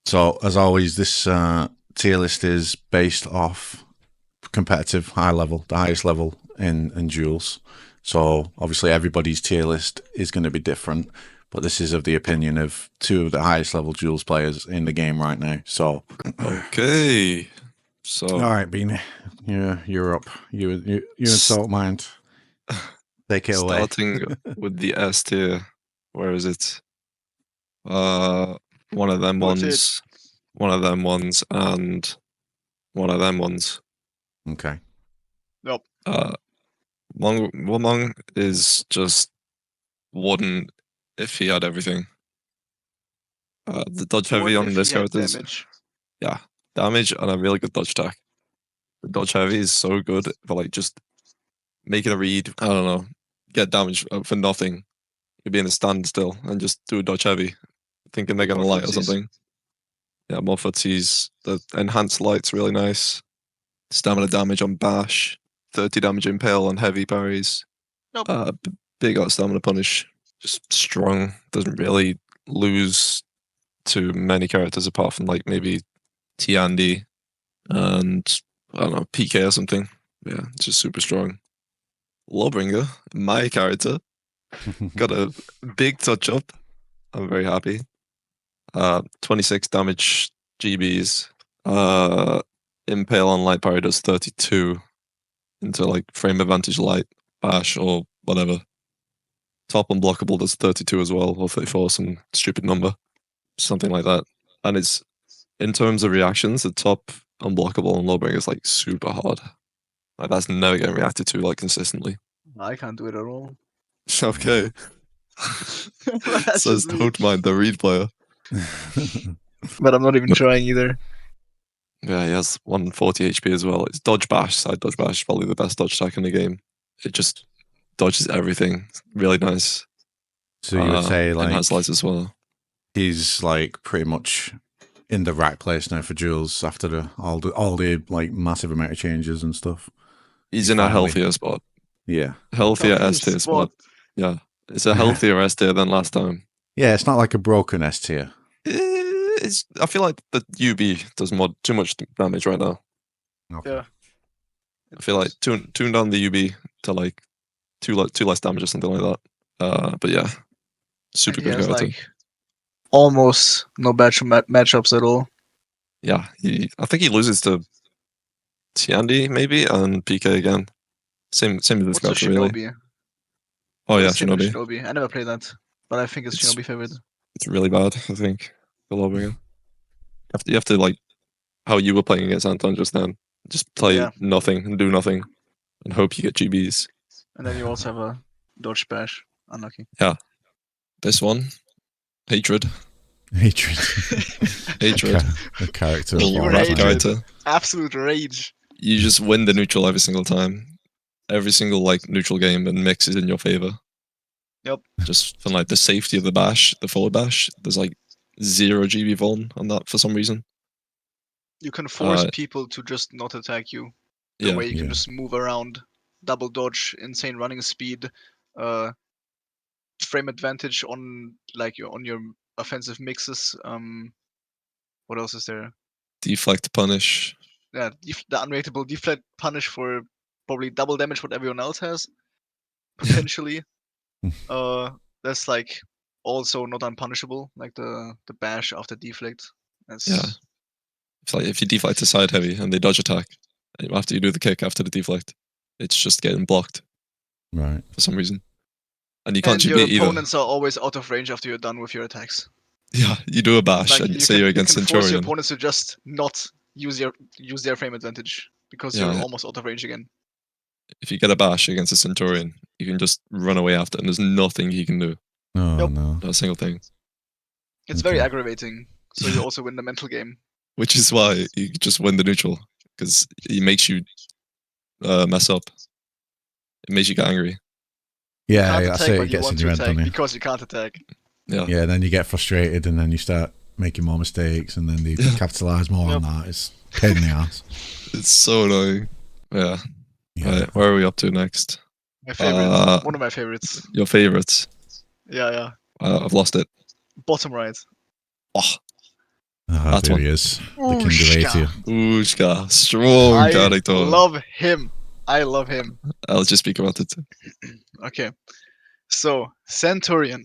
So, as always, this tier list is based off competitive high level, the highest level in duels. So, obviously, everybody's tier list is going to be different, but this is of the opinion of two of the highest level duels players in the game right now. So, Okay. So, all right, Bean, you're up. You and Toetmined. Take it away. starting with the S tier. Where is it? One of them What's ones. One of them ones, and one of them ones. Okay. Nope. Womong is just wooden if he had everything. The dodge heavy on this character is damage and a really good dodge attack. The dodge heavy is so good for like just making a read. I don't know, get damage for nothing. You'd be in a standstill and just do a dodge heavy, thinking they're gonna light or something. Yeah, more footsies. The enhanced light's really nice. Stamina damage on bash, 30 damage impale on heavy parries. Nope. Big out stamina punish. Just strong. Doesn't really lose to many characters apart from like maybe Tiandi and I don't know, PK or something. Yeah, it's just super strong. Lawbringer, my character, got a big touch up. I'm very happy. 26 damage GBs. Impale on light parry does 32 into like frame advantage light, bash, or whatever. Top unblockable does 32 as well, or 34, some stupid number. Something like that. And it's, in terms of reactions, the top unblockable and Lawbringer is like super hard. Like that's never getting reacted to like consistently. I can't do it at all. Okay. That's Says just me. Toetmined, the read player. But I'm not even trying either. Yeah, he has 140 HP as well. It's dodge bash. Side dodge bash, probably the best dodge attack in the game. It just dodges everything. Really nice. So you would say and has lights as well. He's like pretty much in the right place now for duels after all the like massive amount of changes and stuff. He's in a healthier spot. Yeah. Healthier S tier spot. Yeah. It's a healthier S tier than last time. Yeah, it's not like a broken S tier. I feel like the UB does too much damage right now. Okay. Yeah. I feel like tune down the UB to like two less damage or something like that. But yeah, super good character. Like almost no matchups at all. Yeah, I think he loses to Tiandi maybe and PK again. Same as this character really. Oh yeah, Shinobi. I never played that, but I think it's Shinobi favorite. It's really bad, I think. You have to like how you were playing against Anton just then. Just play nothing and do nothing and hope you get GBs. And then you also have a dodge bash. Unlucky. Yeah. This one, hatred. Hatred. The character. Character. Absolute rage. You just win the neutral every single time. Every single like neutral game and mix is in your favor. Yep. Just from like the safety of the bash, the forward bash, there's like 0 GB vuln on that for some reason. You can force people to just not attack you. The way you can just move around, double dodge, insane running speed, frame advantage on like on your offensive mixes. What else is there? Deflect punish. Yeah, the unrateable deflect punish for probably double damage what everyone else has. Potentially. That's like also not unpunishable, like the bash after deflect. It's like if you deflect a side heavy and they dodge attack, after you do the kick after the deflect, it's just getting blocked. Right. For some reason. And you can't your opponents are always out of range after you're done with your attacks. Yeah, you do a bash and say you're against Centurion. Force your opponents to just not use their frame advantage because you're almost out of range again. If you get a bash against a Centurion, you can just run away after, and there's nothing he can do. No, no, not a single thing. It's very aggravating. So you also win the mental game. Which is why you just win the neutral, because he makes you mess up. It makes you get angry. Yeah, that's it. It gets in your head, doesn't it? Because you can't attack. Yeah. Yeah, then you get frustrated, and then you start making more mistakes, and then they capitalize more on that. It's a pain in the ass. It's so annoying. Yeah. Right, where are we up to next? My favorite. One of my favorites. Your favorites? Yeah. I've lost it. Bottom right. Oh. That there one. he is. The King of Atia. Ushka, strong I character. love him. I love him. I'll just speak about it. Okay. So, Centurion.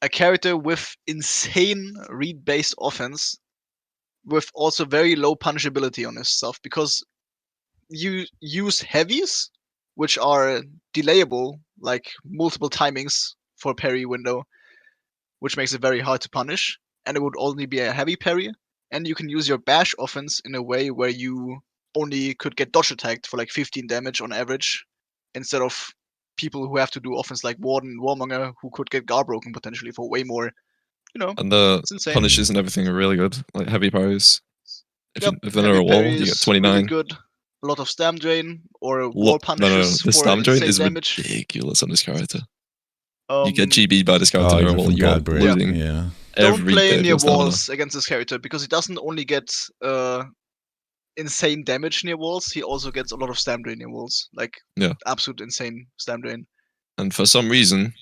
A character with insane read-based offense, with also very low punishability on his stuff, because you use heavies, which are delayable, like multiple timings for parry window, which makes it very hard to punish, and it would only be a heavy parry. And you can use your bash offense in a way where you only could get dodge attacked for like 15 damage on average, instead of people who have to do offense like Warden and Warmonger, who could get guard broken potentially for way more. And the It's insane. punishes and everything are really good. Like heavy parries. If, Yep, if they're heavy a wall, you parries, get 29. really good. A lot of stam drain or wall No. punishes The for stam drain insane is damage. ridiculous on this character. You get Um, GB by this character Oh, near a even wall. from You're guard break. losing Yeah. don't every play bit of near your stamina. walls against this character, because he doesn't only get insane damage near walls, he also gets a lot of stam drain near walls. Like, Yeah. absolute insane stam drain. And for some reason,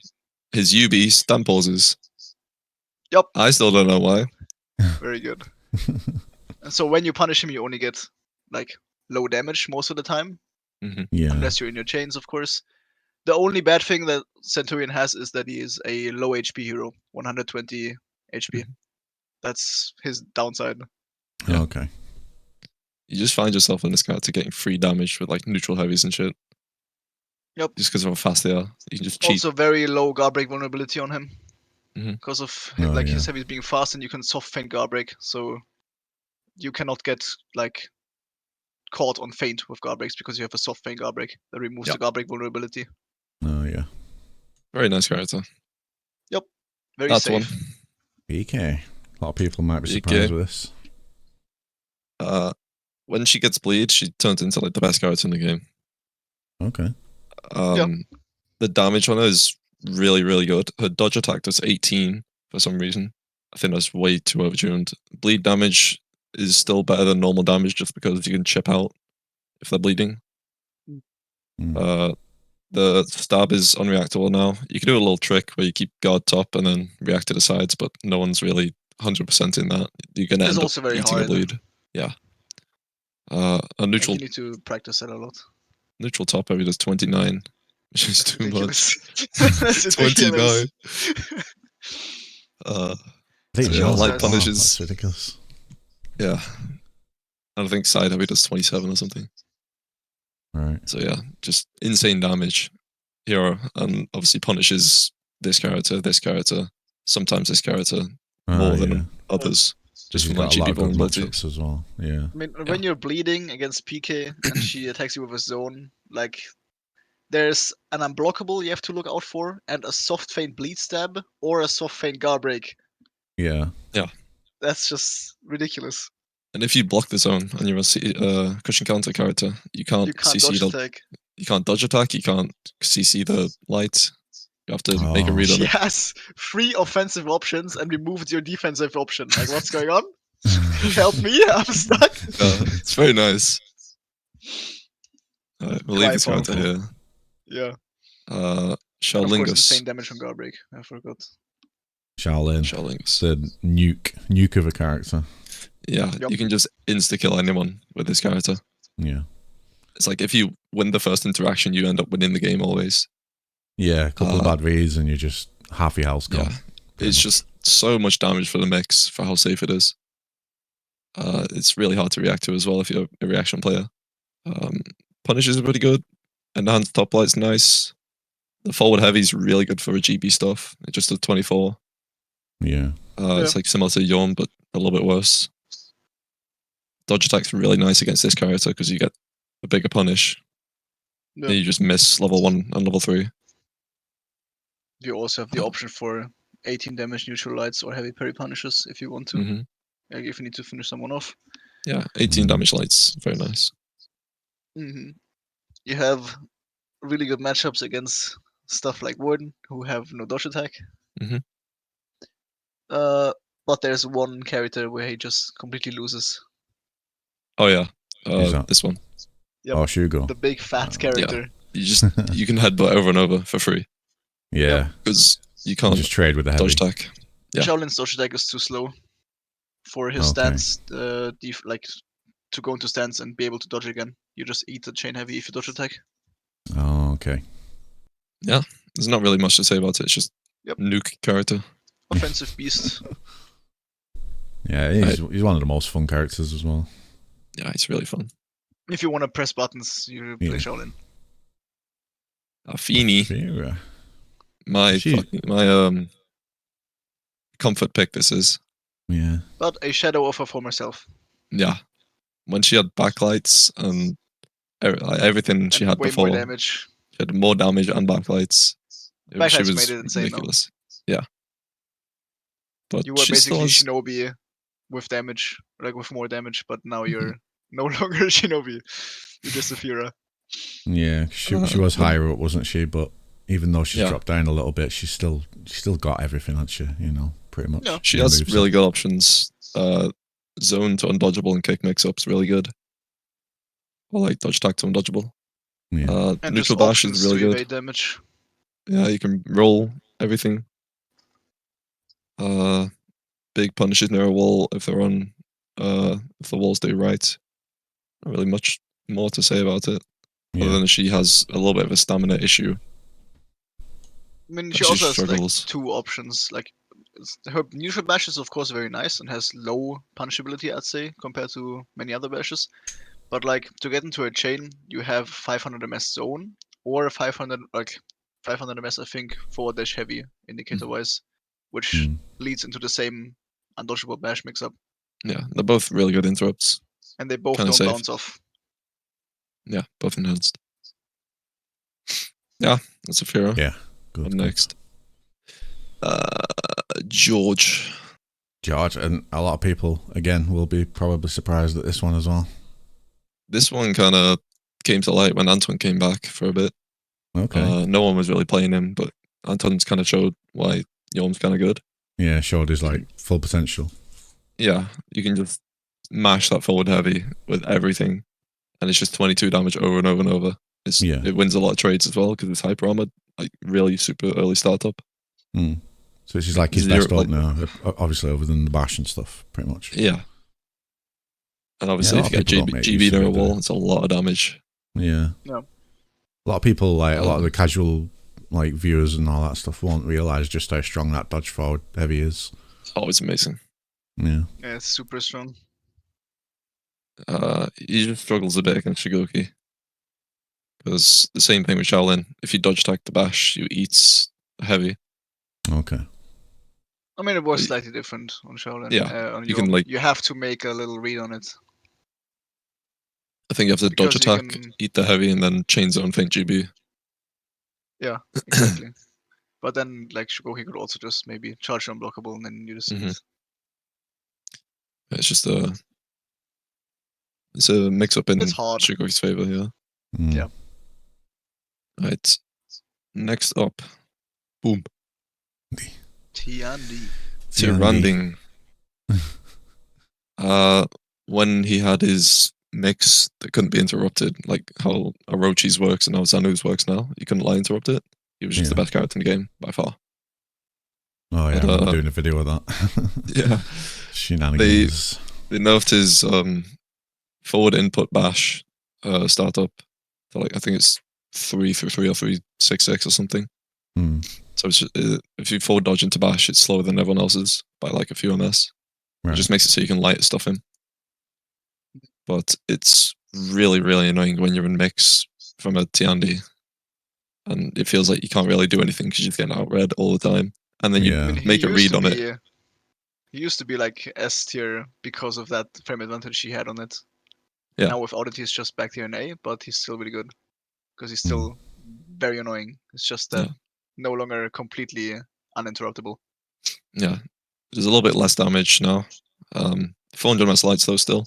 his UB stamp pauses. Yup, I still don't know why. very good. And so when you punish him, you only get like low damage most of the time, Yeah. unless you're in your chains, of course. The only bad thing that Centurion has is that he is a low HP hero, 120 HP. That's his downside. Yeah. Okay. You just find yourself in this character getting free damage with like neutral heavies and shit. Yep. Just because of how fast they are. You can just cheat. Also, very low guard break vulnerability on him, Mhm. because of Oh, like yeah. his heavies being fast, and you can soft feint guard break, so you cannot get like caught on feint with guard breaks because you have a soft feint guard break that removes Yep. the guard break vulnerability. Oh, yeah. Very nice character. Very That's safe. one. PK. A lot of people might be PK. surprised with this. When she gets bleed, she turns into like the best character in the game. Okay. The damage on her is really, really good. Her dodge attack does 18 for some reason. I think that's way too overtuned. Bleed damage is still better than normal damage just because you can chip out if they're bleeding. The stab is unreactable now. You can do a little trick where you keep guard top and then react to the sides, but no one's really 100% in that. You're gonna It's end also up very eating hard. a bleed. Yeah. A Like, neutral you need to practice that a lot. neutral top heavy does 29, which is That's too ridiculous. much. That's 29. ridiculous. I So think she no, also light has- punishes. That's ridiculous. Yeah. I don't think side heavy does 27 or something. Right. So yeah, just insane damage. Hero, and obviously punishes this character, sometimes this character more than others. Just She's from like got a lot GB of good vulnerability. matchups as well. Yeah. I mean, when you're bleeding against PK and she attacks you with a zone, like, there's an unblockable you have to look out for, and a soft feint bleed stab or a soft feint guard break. Yeah. That's just ridiculous. And if you block the zone and you're a cushion counter character, you can't You can't CC dodge the attack. you can't dodge attack, you can't CC the light. You have to make a Oh. read on She it. has 3 offensive options and removed your defensive option. Like, what's going on? Help me, I'm stuck. It's very nice. We'll leave Quite this character powerful. here. Yeah. And of course, insane Shaolingus. damage from guard break. I forgot. Shaolin. Shaolingus. The nuke of a character. Yeah, Yup. you can just insta kill anyone with this character. Yeah. It's like if you win the first interaction, you end up winning the game always. Yeah. A couple of bad reads and you're just half your health's gone. Yeah, it's just so much damage for the mix for how safe it is. It's really hard to react to as well if you're a reaction player. Punishes are pretty good. Enhanced top light's nice. The forward heavy's really good for a GB stuff. It just does 24. Yeah. It's like similar to Yorn, but a little bit worse. Dodge attack's really nice against this character because you get a bigger punish. Yeah. And you just miss level 1 and level 3. You also have the option for 18 damage neutral lights or heavy parry punishes if you want to. Mm-hmm. Like, if you need to finish someone off. Yeah, 18 damage lights. Very nice. Mm-hmm. You have really good matchups against stuff like Warden, who have no dodge attack. Mhm. But there's one character where he just completely loses. Oh yeah, Who's that? this one. Yep. Oh, Shugo. The big fat character. You can headbutt over and over for free Yeah. because you You can't just trade with the heavy. dodge attack. Yeah. Shaolin's dodge attack is too slow for his Okay. stance, like to go into stance and be able to dodge again. You just eat the chain heavy if you dodge attack. Oh, okay. Yeah, there's not really much to say about it. It's just nuke character. Offensive beast. Yeah, he's one of the most fun characters as well. Yeah, it's really fun. If you want to press buttons, you play Shaolin. Afini, Fira. my comfort pick. This is. Yeah. But a shadow of her former self. Yeah, when she had backlights and everything she had way before, more damage. she had more damage and backlights. She Backlights was made it insane, ridiculous. Yeah, but you were she still basically has, Shinobi with damage, like with more damage, but now you're no longer Shinobi. You're just a Fira. Yeah, she was higher up, wasn't she? But even though she's dropped down a little bit, she's still got everything, hasn't she? You know, pretty much. Yeah. She has really good options. Zone to undodgeable and kick mix-up's really good. Or like dodge attack to undodgeable. Yeah. And neutral dash is really good. Damage. Yeah, you can roll everything. Big punishes near a wall if they're on. If the walls do right. Not really much more to say about it. Other than she has a little bit of a stamina issue. I mean, she also has like 2 options. Like her neutral bash is of course very nice and has low punishability, I'd say, compared to many other bashes. But like to get into a chain, you have 500 ms zone or 500 ms, I think, forward dash heavy indicator wise, which leads into the same undodgeable bash mix up. Yeah, they're both really good interrupts. And they both Kinda don't safe. bounce off. Yeah, both enhanced. Yeah, that's a Fira. Yeah, good. Next. George. And a lot of people, again, will be probably surprised at this one as well. This one kind of came to light when Anton came back for a bit. Okay. No one was really playing him, but Anton's kind of showed why Yom's kind of good. Yeah, showed his like full potential. Yeah, you can just mash that forward heavy with everything, and it's just 22 damage over and over and over. It wins a lot of trades as well because it's hyper armored, like really super early startup. So this is like his best ult now, obviously, other than the bash and stuff, pretty much. Yeah. And obviously, if you get GB near a wall, it's a lot of damage. Yeah. A lot of people, like a lot of the casual like viewers and all that stuff, won't realize just how strong that dodge forward heavy is. Oh, it's amazing. Yeah. Yeah, it's super strong. He just struggles a bit against Shigoki. Because the same thing with Shaolin. If you dodge attack the bash, you eat heavy. Okay. I mean, it was slightly different on Shaolin. Yeah, on you can like. You have to make a little read on it. I think you have to dodge attack, eat the heavy, and then chain zone feint GB. Yeah, exactly. But then, like Shigoki could also just maybe charge unblockable, and then you just eat. It's just it's a mix-up in Shigoki's favor, yeah. Yeah. Right. Next up, boom. Tierlist. When he had his mix that couldn't be interrupted, like how Orochi's works and how Zanu's works now, you couldn't lie interrupt it. He was just the best character in the game by far. Oh yeah, I remember doing a video of that. Yeah. Shenanigans. They nerfed his forward input bash startup. So like I think it's 333 or 366 or something. So it's just, if you forward dodge into bash, it's slower than everyone else's by like a few ms. It just makes it so you can light stuff in. But it's really, really annoying when you're in mix from a Tiandi. And it feels like you can't really do anything because you're just getting outread all the time. And then you make a read on it. He used to be like S tier because of that frame advantage he had on it. Yeah. Now with Oddity, he's just back here in A, but he's still really good. Because he's still very annoying. It's just that no longer completely uninterruptible. Yeah. There's a little bit less damage now. 400 ms lights though still.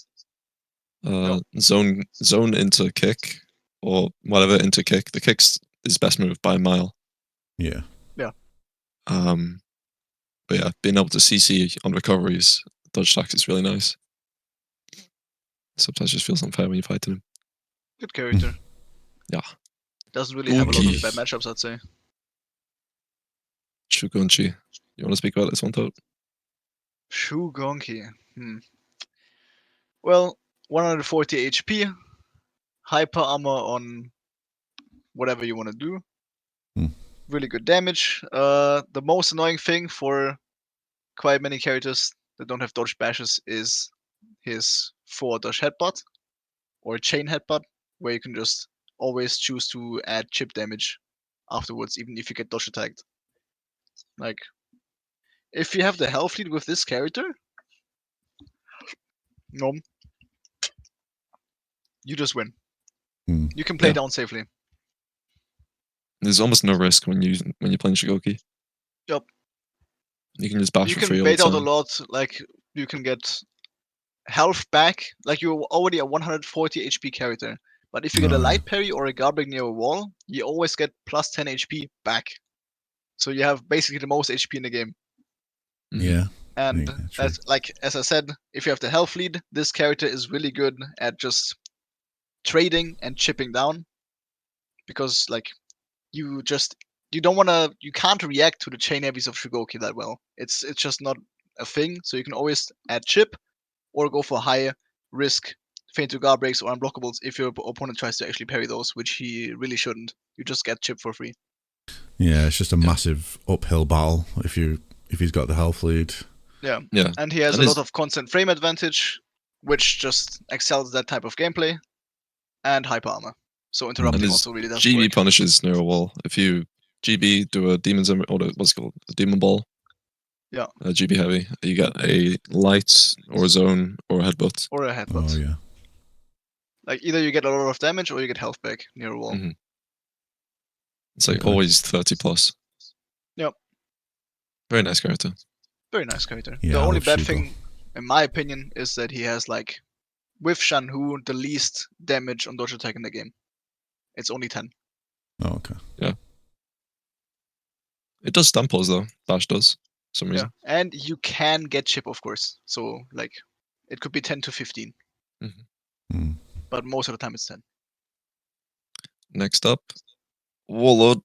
Zone into kick or whatever into kick. The kick's his best move by a mile. Yeah. Yeah. But yeah, being able to CC on recoveries, dodge attack is really nice. Sometimes it just feels unfair when you're fighting him. Good character. Yeah. Doesn't really have a lot of bad matchups, I'd say. Shugonchi. You want to speak about this one, Toad? Shugonki. Well, 140 HP, hyper armor on whatever you want to do. Really good damage. The most annoying thing for quite many characters that don't have dodge bashes is his 4 dodge headbutt or chain headbutt, where you can just always choose to add chip damage afterwards, even if you get dodge attacked. Like, if you have the health lead with this character, no, you just win. You can play down safely. There's almost no risk when you're playing Shigoki. Yup. You can just bash You for free can all the bait out a time. lot. Like, you can get health back. Like, you're already a 140 HP character. But if you get a light parry or a guard break near a wall, you always get plus 10 HP back. So you have basically the most HP in the game. Yeah. And Yeah, true. that's like, as I said, if you have the health lead, this character is really good at just trading and chipping down. Because, like, you can't react to the chain heavies of Shigoki that well. It's just not a thing. So you can always add chip or go for high risk feint to guard breaks or unblockables if your opponent tries to actually parry those, which he really shouldn't. You just get chip for free. Yeah, it's just a massive uphill battle if he's got the health lead. Yeah. Yeah. And he has a lot of constant frame advantage, which just excels that type of gameplay, and hyper armor. So interrupting also really doesn't GB work. punishes near a wall. If you GB do a demon's or what's it called, a demon ball. Yeah. GB heavy, you get a light or a zone or a headbutt. Or a headbutt. Oh yeah. Like, either you get a lot of damage or you get health back near a wall. It's like always 30 plus. Yep. Very nice character. Very nice character. Yeah, The I only love bad Shugo. thing, in my opinion, is that he has, like, with Shanhu, the least damage on dodge attack in the game. It's only 10. Oh, okay. Yeah. It does stun pulls though. Bash does. For some reason. Yeah. And you can get chip, of course. So, like, it could be 10 to 15. But most of the time it's 10. Next up, Warlord.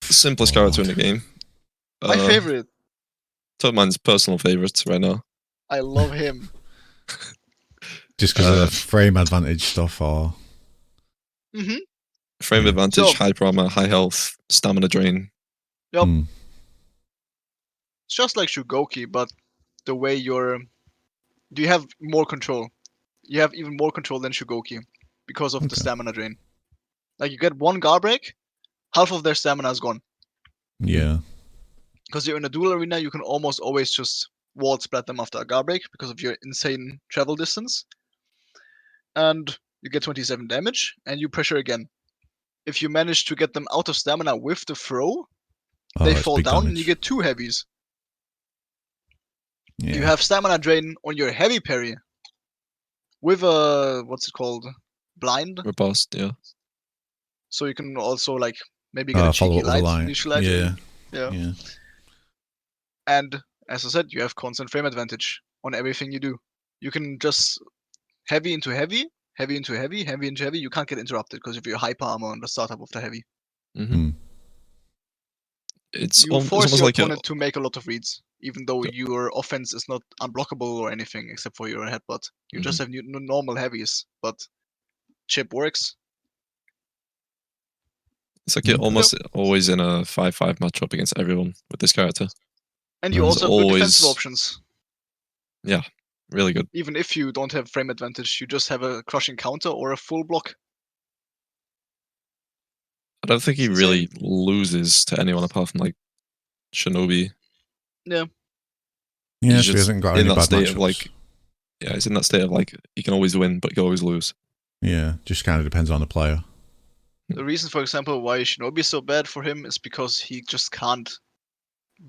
Simplest character in the game. My favorite. Toetmined's personal favorite right now. I love him. Just because of the frame advantage stuff, or frame advantage, high armor, high health, stamina drain. Yep. It's just like Shugoki, but the way you have more control. You have even more control than Shugoki because of the stamina drain. Like, you get one guard break, half of their stamina is gone. Yeah. Because you're in a duel arena, you can almost always just wall splat them after a guard break because of your insane travel distance. And you get 27 damage, and you pressure again. If you manage to get them out of stamina with the throw, they fall down and you get 2 heavies. Yeah. You have stamina drain on your heavy parry with a, what's it called? Blind? Riposte, yeah. So you can also, like, maybe get a cheeky light neutralizing. Yeah. And as I said, you have constant frame advantage on everything you do. You can just heavy into heavy, heavy into heavy, heavy into heavy. You can't get interrupted because of your hyper armor on the startup of the heavy. You force your opponent to make a lot of reads, even though your offense is not unblockable or anything except for your headbutt. You just have normal heavies, but chip works. It's like you're almost always in a 5-5 matchup against everyone with this character. And you also have good defensive options. Yeah, really good. Even if you don't have frame advantage, you just have a crushing counter or a full block. I don't think he really loses to anyone apart from, like, Shinobi. Yeah. Yeah, so he hasn't got any bad matchups. He's in that state of, like, he can always win, but he can always lose. Yeah, just kind of depends on the player. The reason, for example, why Shinobi is so bad for him is because he just can't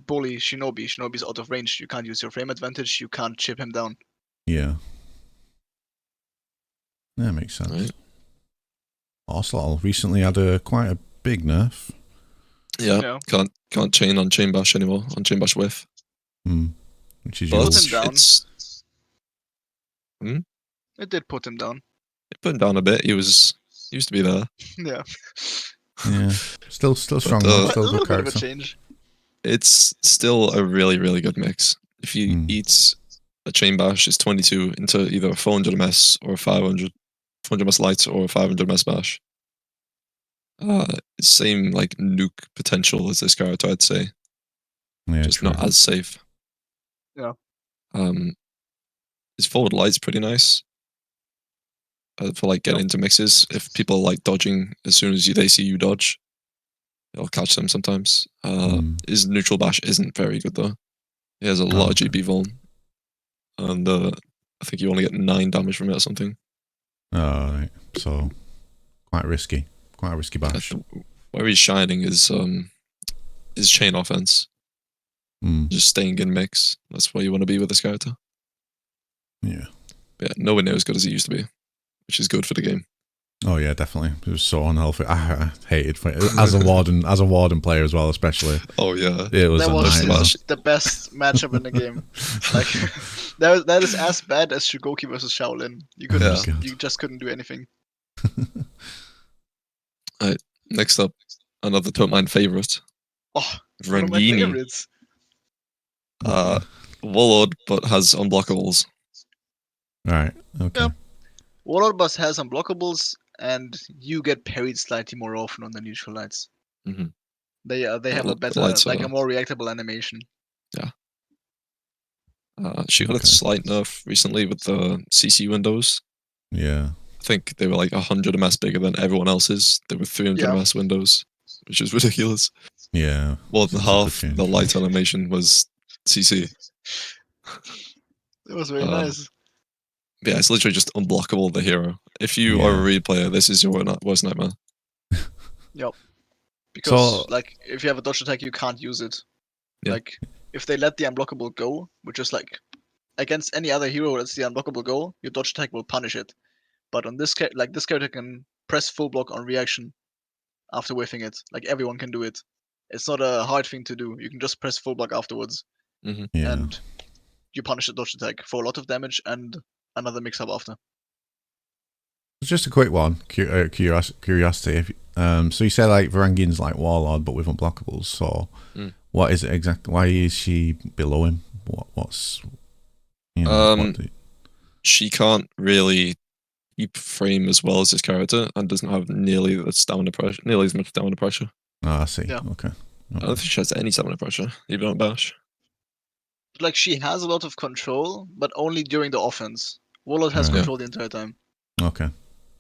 bully Shinobi. Shinobi's out of range. You can't use your frame advantage. You can't chip him down. Yeah. That makes sense. Right. Ocelot recently had quite a big nerf. Yeah. Can't chain on chain bash anymore, on chain bash whiff. Which is put him down. It did put him down. It put him down a bit. He used to be there. Yeah. Yeah. Still strong though. Still a little good bit of a change. It's still a really, really good mix. If you eat a chain bash is 22 into either a 400 ms or a 400 ms light or a 500 ms bash. Same like nuke potential as this character, I'd say. Yeah, Just true. not as safe. Yeah. His forward light's pretty nice. For like getting into mixes. If people are like dodging as soon as they see you dodge, it'll catch them sometimes. His neutral bash isn't very good though. He has a lot of GB vuln. And I think you only get 9 damage from it or something. Oh, right. So quite risky. Quite a risky bash. Where he's shining is chain offense. Just staying in mix. That's where you want to be with this character. Yeah. But yeah, nowhere near as good as he used to be, which is good for the game. Oh yeah, definitely. It was so unhealthy. I hated as a warden player as well, especially. Oh yeah, it was that a was nightmare. the best matchup in the game. Like that is as bad as Shugoki versus Shaolin. You couldn't, you just couldn't do anything. Alright, next up, another Toetmined favorite. Oh, one of my Rangini. favorites. Warlord, but has unblockables. Right. Okay. Yep. Warlord Bus has unblockables, and you get parried slightly more often on the neutral lights. They have a better, like a more reactable animation. Yeah. She got a slight nerf recently with the CC windows. Yeah. I think they were like 100 ms bigger than everyone else's. They were 300 ms windows, which is ridiculous. Yeah. More than half the light animation was CC. It was very nice. Yeah, it's literally just unblockable, the hero. If you are a Reed player, this is your worst nightmare. Yep. Because, like, if you have a dodge attack, you can't use it. Yeah. Like, if they let the unblockable go, which is like, against any other hero that's the unblockable go, your dodge attack will punish it. But on this this character can press full block on reaction after whiffing it. Like, everyone can do it. It's not a hard thing to do. You can just press full block afterwards. And you punish the dodge attack for a lot of damage and another mix-up after. Just a quick one, curiosity. So you say like Varangian's like Warlord, but with unblockables. So what is it exactly? Why is she below him? What's she can't really keep frame as well as this character, and doesn't have nearly as much stamina pressure. Oh, I see. Yeah. Okay. I don't think she has any stamina pressure, even on bash. Like, she has a lot of control, but only during the offense. Warlord has control the entire time. Okay.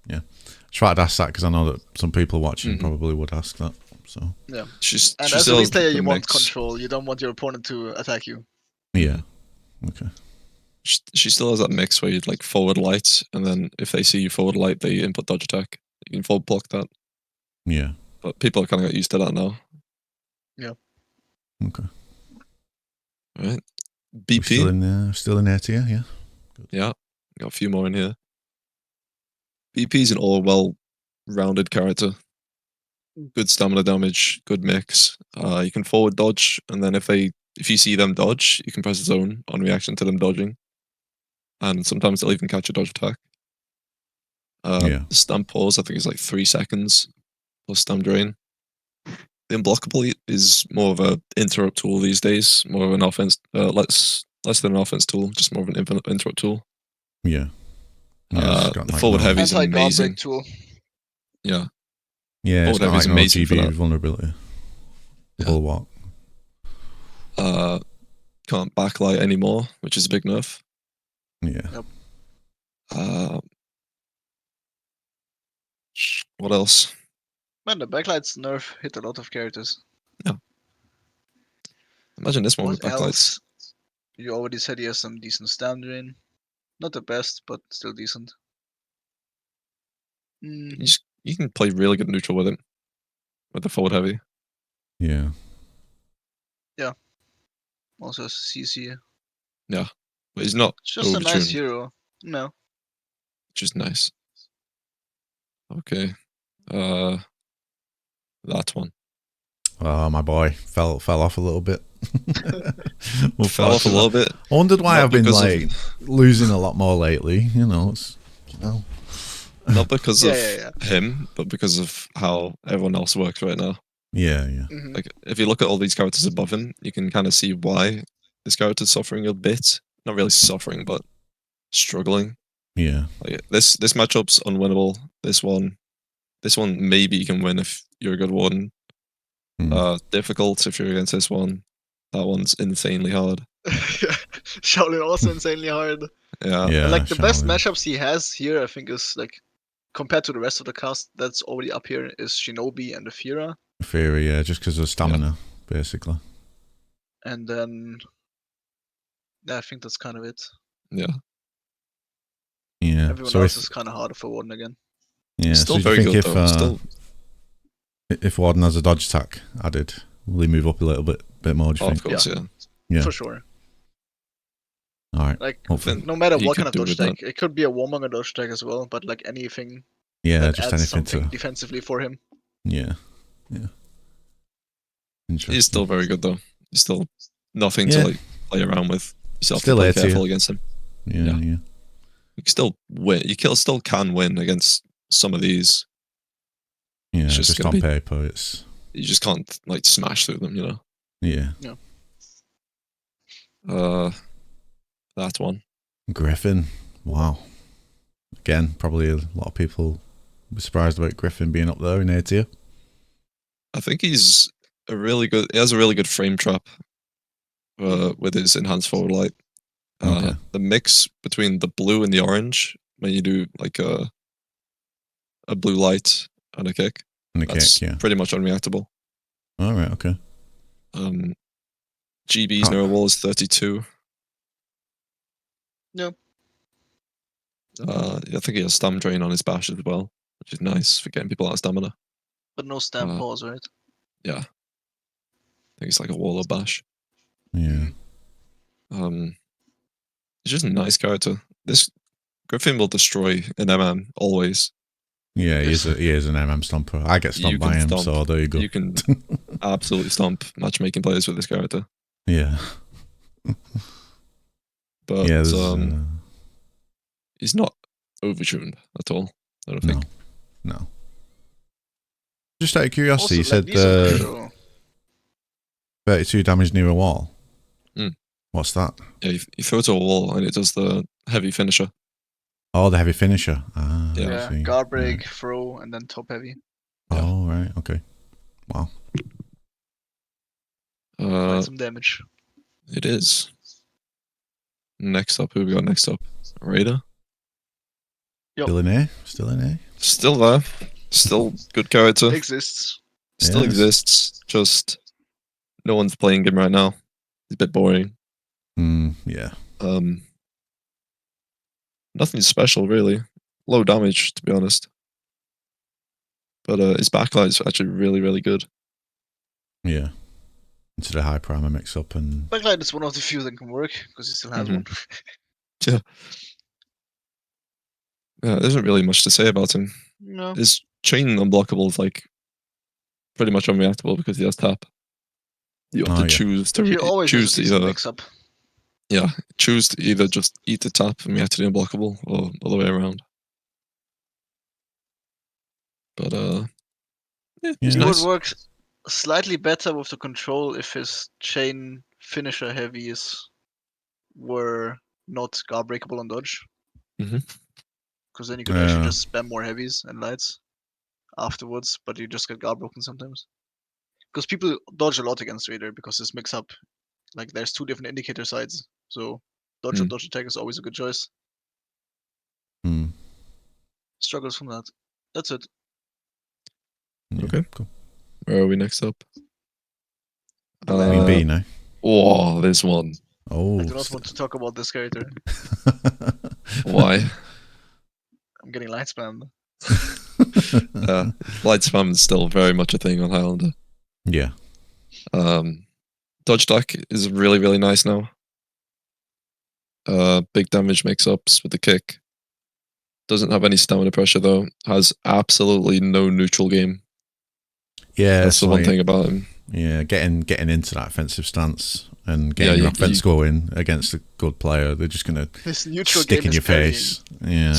Yeah. I tried to ask that because I know that some people watching probably would ask that. So yeah. And as a Reed player, you want control. You don't want your opponent to attack you. Yeah. Okay. She still has that mix where you'd like forward light, and then if they see you forward light, they input dodge attack. You can forward block that. Yeah. But people are kind of got used to that now. Yeah. Okay. Alright. BP. Still in there tier, yeah. Good. Yeah. Got a few more in here. BP's an all well-rounded character. Good stamina damage, good mix. You can forward dodge, and then if you see them dodge, you can press zone on reaction to them dodging. And sometimes they'll even catch a dodge attack. The stun pause, I think, is like 3 seconds plus stun drain. The unblockable is more of an interrupt tool these days, more of an offense, less than an offense tool, just more of an interrupt tool. Yeah. The forward heavy is amazing. Tool. Yeah. Yeah, forward heavy is amazing for that. Vulnerability. Bulwark. Can't backlight anymore, which is a big nerf. Yeah. Yep. What else? Man, the backlights nerf hit a lot of characters. Yeah. Imagine this one with backlights. You already said he has some decent stun drain. Not the best, but still decent. You can play really good neutral with it. With the forward heavy. Yeah. Yeah. Also has CC. Yeah. But he's not just a nice hero. No. Which is nice. Okay. That one. Oh, my boy fell off a little bit. Fell off a little bit. I wondered why I've been like losing a lot more lately. You know, not because of him, but because of how everyone else works right now. Yeah, yeah. Like if you look at all these characters above him, you can kind of see why this character's suffering a bit. not really suffering, but struggling. Yeah. Like this matchup's unwinnable. This one maybe you can win if you're a good one. Difficult if you're against this one. That one's insanely hard. Shaolin also insanely hard. Yeah. And like the best Shaolin. matchups he has here, I think, is like compared to the rest of the cast that's already up here is Shinobi and Afira. Theory, yeah, just because of stamina, basically. And then yeah, I think that's kind of it. Yeah. Yeah. Everyone So else if is kind of harder for Warden again. yeah, Still so do you very think good though. if Warden has a dodge attack added, will he move up a little bit more? Do you Of think? course, yeah. Yeah. For sure. All right. Like Hopefully. no matter he what could kind of do dodge with that. attack, it could be a Warmonger dodge attack as well, but like anything Yeah, that just adds anything something to. defensively for him. Yeah. Yeah. Interesting. He's still very good though. He's still nothing to like play around with. You still have Still to play A tier. careful against him. Yeah. You can still win. Still can win against some of these. Yeah. It's Just on paper, it's. You just can't like smash through them, you know. Yeah. That one. Griffin. Wow. Again, probably a lot of people were surprised about Griffin being up there in A tier. I think he's he has a really good frame trap with his enhanced forward light. Okay. The mix between the blue and the orange when you do like a blue light and a kick. And the that's kick, yeah. pretty much unreactable. All right, okay. GB's mirror wall is 32. Yeah. I think he has stam drain on his bash as well, which is nice for getting people out of stamina. But no stamp pause, right? Yeah. I think it's like a wall or bash. Yeah. He's just a nice character. This Griffin will destroy an MM always. Yeah, he is an MM stomper. I get stomped by him, so there you go. You can absolutely stomp matchmaking players with this character. Yeah. But yeah, he's not overtuned at all, I don't think. No. Just out of curiosity, you Also, said 32 damage near a wall. What's that? Yeah, you throw it to a wall and it does the heavy finisher. Oh, the heavy finisher. Ah, yeah, guard break, throw, and then top heavy. Yeah. Oh, right, okay. Wow. Quite some damage. It is. Next up, who we got next up? Raider? Yep. Still in A? Still there. Still good character. Exists. Still exists. Just no one's playing him right now. He's a bit boring. Yeah. Nothing special, really. Low damage, to be honest. But his backlight is actually really, really good. Yeah. Into the high primer mix up and. Backlight is one of the few that can work because he still has one. Yeah. Yeah, there isn't really much to say about him. No. His chain unblockable is like pretty much unreactable because he has tap. You have to choose to choose to either mix up. Yeah, choose to either just eat the tap and react to the unblockable or all the way around. But yeah, he would work slightly better with the control if his chain finisher heavies were not guard breakable on dodge. Because then you could actually just spam more heavies and lights afterwards, but you just get guard broken sometimes. Because people dodge a lot against Raider because this mix up, like there's two different indicator sides, so dodge or dodge attack is always a good choice. Struggles from that. That's it. Yeah, okay, cool. Where are we next up? Queen B now. Oh, this one. Oh, I do not want to talk about this character. Why? I'm getting light spammed. Light spam is still very much a thing on Highlander. Yeah. Dodge attack is really, really nice now. Big damage mix-ups with the kick. Doesn't have any stamina pressure though. Has absolutely no neutral game. Yeah, that's the one thing about him. Yeah, getting into that offensive stance and getting your offense going against a good player, they're just gonna stick in your face. Yeah.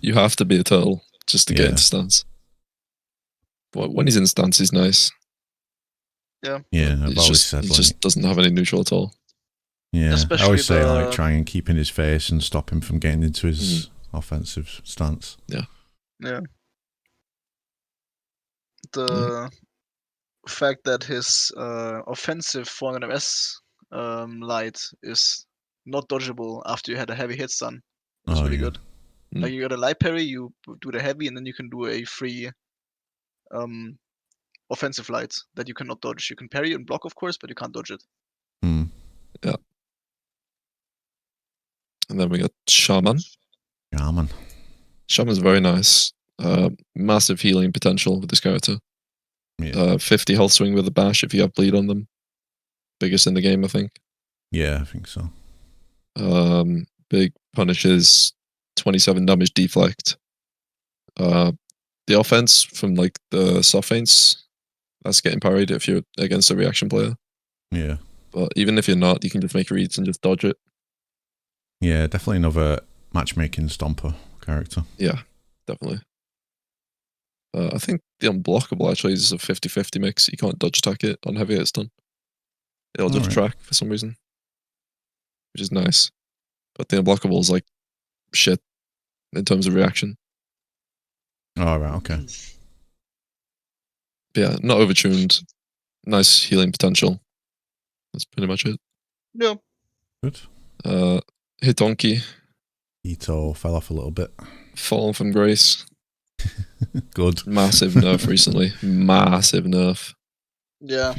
You have to be a turtle just to get into stance. But when he's in stance, he's nice. Yeah. Yeah, I've always said he just doesn't have any neutral at all. Yeah, I Especially always say the- like try and keep in his face and stop him from getting into his offensive stance. Yeah. The fact that his offensive 400S light is not dodgeable after you had a heavy hit stun was really good. Like you got a light parry, you do the heavy, and then you can do a free offensive light that you cannot dodge. You can parry and block, of course, but you can't dodge it. Yeah. And then we got Shaman. Yeah, man. Shaman's very nice. Massive healing potential with this character. Yeah. 50 health swing with a bash if you have bleed on them. Biggest in the game, I think. Yeah, I think so. Big punishes, 27 damage deflect. The offense from like the soft feints, that's getting parried if you're against a reaction player. Yeah. But even if you're not, you can just make reads and just dodge it. Yeah, definitely another matchmaking stomper character. Yeah, definitely. I think the unblockable actually is a 50-50 mix. You can't dodge attack it on heavy hit stun. It'll just track for some reason, which is nice. But the unblockable is like shit in terms of reaction. Oh, right, okay. But yeah, not overtuned. Nice healing potential. That's pretty much it. Yeah. Good. Hitonki, Ito fell off a little bit. fallen from grace. Good. Massive nerf recently. Massive nerf. Yeah.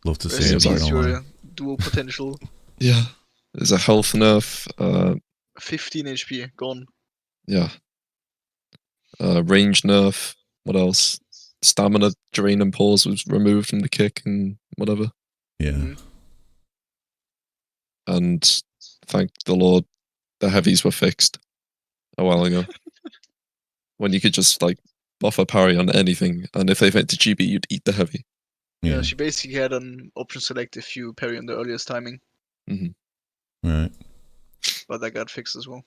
Love to see Rest in it back peace, your online. dual potential. Yeah. There's a health nerf. 15 HP gone. Yeah. Range nerf. What else? Stamina drain and pause was removed from the kick and whatever. Yeah. And thank the Lord, the heavies were fixed a while ago. When you could just like buff a parry on anything, and if they went to GB, you'd eat the heavy. Yeah, she basically had an option select if you parry on the earliest timing. Right. But that got fixed as well.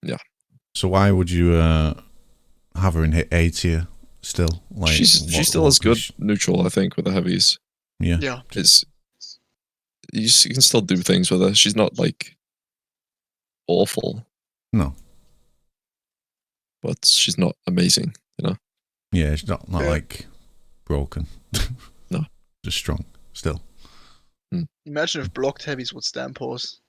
Yeah. So why would you have her in A tier still? Like She still has good neutral, I think, with the heavies. Yeah. Yeah. It's you can still do things with her. She's not like awful. No. But she's not amazing, you know. Yeah, it's not like broken. No. Just strong still. Imagine if blocked heavies would stand pause.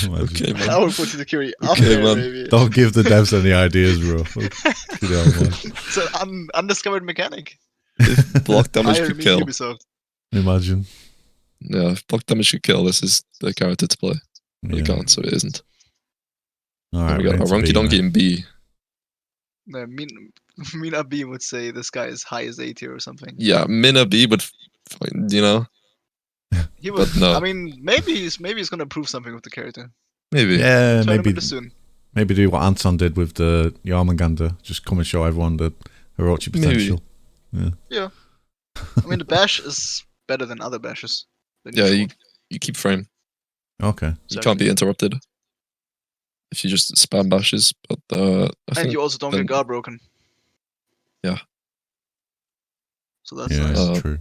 Okay, man. I would put the Curie up Okay, there, man. baby. Don't give the devs any ideas, bro. It's an undiscovered mechanic. If block damage Hire could me, kill. Ubisoft. Imagine. Yeah, if block damage could kill, this is the character to play. But it Yeah. can't, so it isn't. All And right, we got a we're into Ronky B Donkey now. in B. No, Mina B would say this guy is high as A tier or something. Yeah, Mina B would, you know, He would. but no. I mean, maybe he's gonna prove something with the character. Maybe. Yeah, Tournament maybe is soon. maybe do what Anton did with the Yarmanganda. Just come and show everyone the Orochi potential. Yeah. I mean, the bash is better than other bashes. Yeah, you keep frame. Okay. You can't be interrupted if you just spam bashes. But I and think you also don't get guard broken. Yeah. So that's nice. True.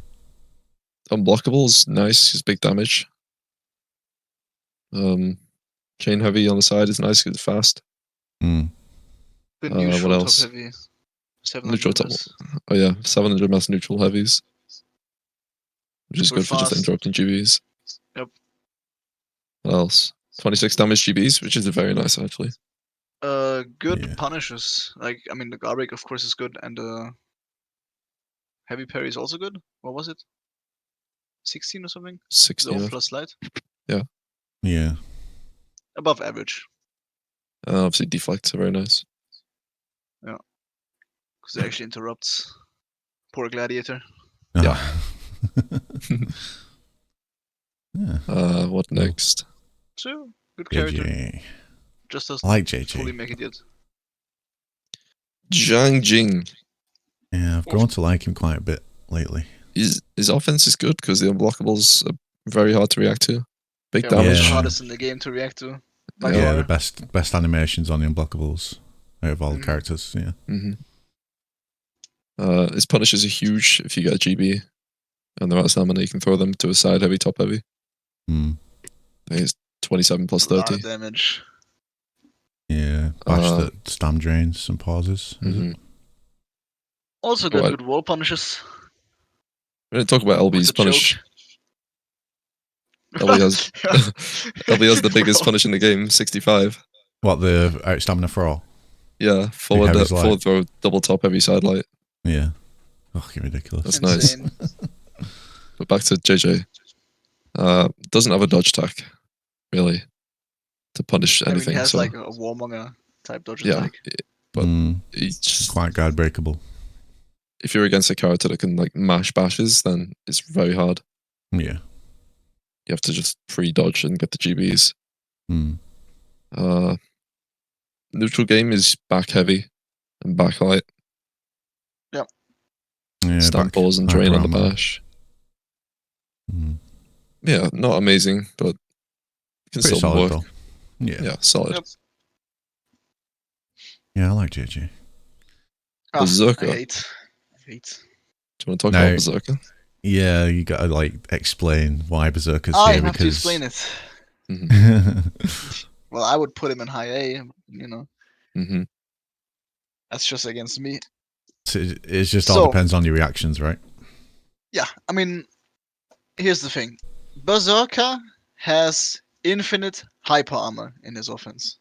Unblockable is nice. It's big damage. Chain heavy on the side is nice because it's fast. The neutral what else? top heavy. 700 Neutral top. mass. Oh yeah, 700 mass neutral heavies, which is Super good for just fast. interrupting GBs. Yep. What else? 26 damage GBs, which is very nice actually. Good punishes. Like, I mean, the guard break of course is good, and heavy parry is also good. What was it? 16 or something? 16. The plus light. Yeah. Yeah. Above average. Obviously deflects are very nice. Yeah. Because it actually interrupts poor gladiator. Yeah. Yeah. What next? So, good character. JJ. Just doesn't I like JJ. fully make it yet. Zhang Jing. Yeah, I've grown to like him quite a bit lately. His offense is good because the unblockables are very hard to react to. Big Yeah, one of damage. the Yeah. hardest in the game to react to. By Yeah, far. the best animations on the unblockables out of all the characters. Yeah. His punishes are huge if you get a GB and the right stamina, you can throw them to a side heavy, top heavy. Mm. I think it's 27 plus A lot 30. of damage. Yeah, bash that stam drains and pauses. Is it? Also got good wall punishes. We didn't talk about With LB's the punish. choke. LB has LB has the biggest punish in the game, 65. What, the out stamina for all? Yeah, forward Heavy's light. throw, double top, heavy side light. Yeah. Fucking ridiculous. That's Insane. nice. But back to JJ. Doesn't have a dodge attack, really, to punish I mean, anything. he has so like a warmonger type dodge yeah, attack. but it's quite guard breakable. If you're against a character that can like mash bashes, then it's very hard. Yeah. You have to just pre-dodge and get the GBs. Mm. Neutral game is back heavy and back light. Yep. Yeah, Stamp pause and drain on the bash. Mm. Yeah, not amazing, but can Pretty still solid work. though. Yeah, solid. Yep. Yeah, I like JJ. Berserker. I hate. Do you want to talk Now, about Berserker? Yeah, you gotta like explain why Berserker's I here have because to explain it. Mm-hmm. Well, I would put him in high A, you know. Mm-hmm. That's just against me. It just all depends on your reactions, right? Yeah, I mean, here's the thing. Berserker has infinite hyper armor in his offense.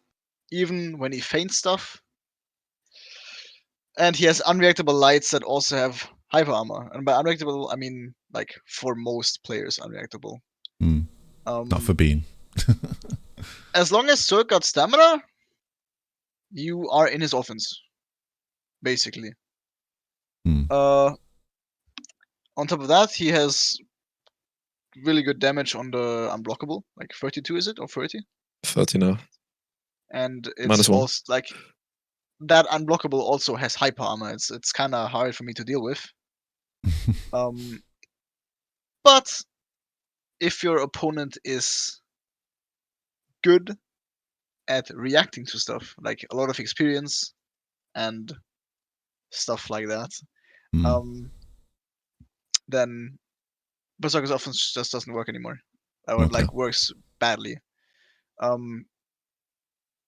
Even when he feints stuff. And he has unreactable lights that also have hyper armor. And by unreactable, I mean, like, for most players, unreactable. Mm. Not for Bean. As long as Zerg got stamina, you are in his offense. Basically. Mm. On top of that, he has really good damage on the unblockable. Like 32, is it? Or 30? 30 now. And it's also like that unblockable also has hyper armor. It's kind of hard for me to deal with. But if your opponent is good at reacting to stuff, like a lot of experience and stuff like that, then Berserker's offense just doesn't work anymore. Or like works badly.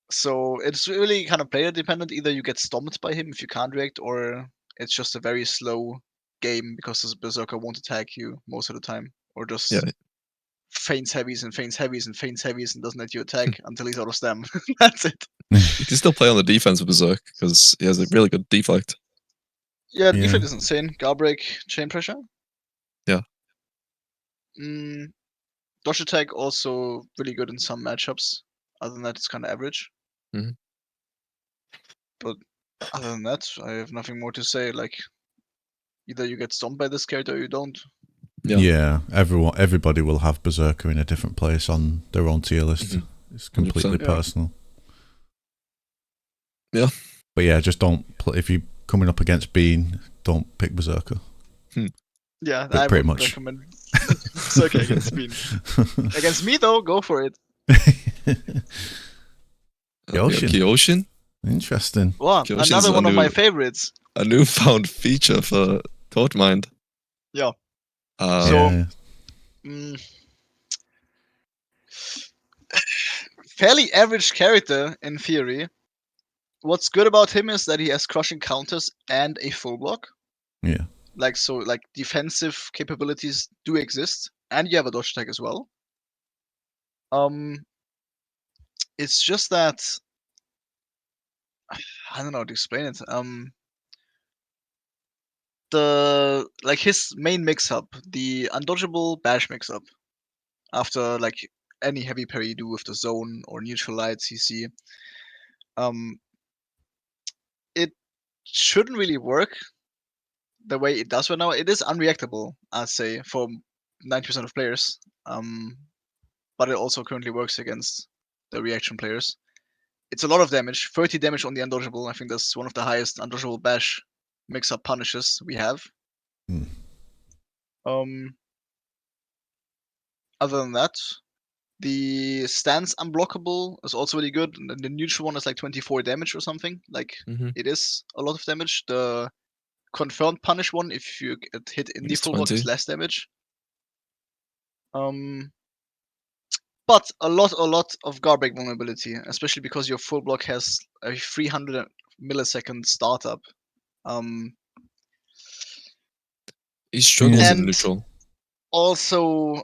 So it's really kind of player dependent. Either you get stomped by him if you can't react, or it's just a very slow game because this Berserker won't attack you most of the time, or just feints heavies and feints heavies and feints heavies and doesn't let you attack until he's out of stam. That's it. You can still play on the defense with Berserk because he has a really good deflect. Yeah, the deflect is insane. Guard break, chain pressure. Yeah. Dodge attack also really good in some matchups. Other than that, it's kind of average. Mm-hmm. But other than that, I have nothing more to say. Like, either you get stomped by this character or you don't. Yeah, everybody will have Berserker in a different place on their own tier list. Mm-hmm. It's completely 100%. personal. Yeah. But yeah, just don't if you're coming up against Bean, don't pick Berserker. Yeah, but I pretty would much recommend Berserker against Bean. Against me though, go for it. Kyoshin? Interesting. Wow, another one of my favorites. A newfound feature for Toetmined. Yeah. Fairly average character in theory. What's good about him is that he has crushing counters and a full block. Yeah. Like defensive capabilities do exist, and you have a dodge attack as well. It's just that I don't know how to explain it. His main mix-up, the undodgeable bash mix-up, after like any heavy parry you do with the zone or neutral lights you see, it shouldn't really work the way it does right now. It is unreactable, I'd say, for 90% of players. But it also currently works against the reaction players. It's a lot of damage, 30 damage on the undodgeable. I think that's one of the highest undodgeable bash mix-up punishes we have. Other than that, the stance unblockable is also really good. The neutral one is like 24 damage or something. Like, it is a lot of damage. The confirmed punish one, if you get hit in the full block, is less damage. But a lot of guard break vulnerability, especially because your full block has a 300 millisecond startup. He struggles in And neutral. also,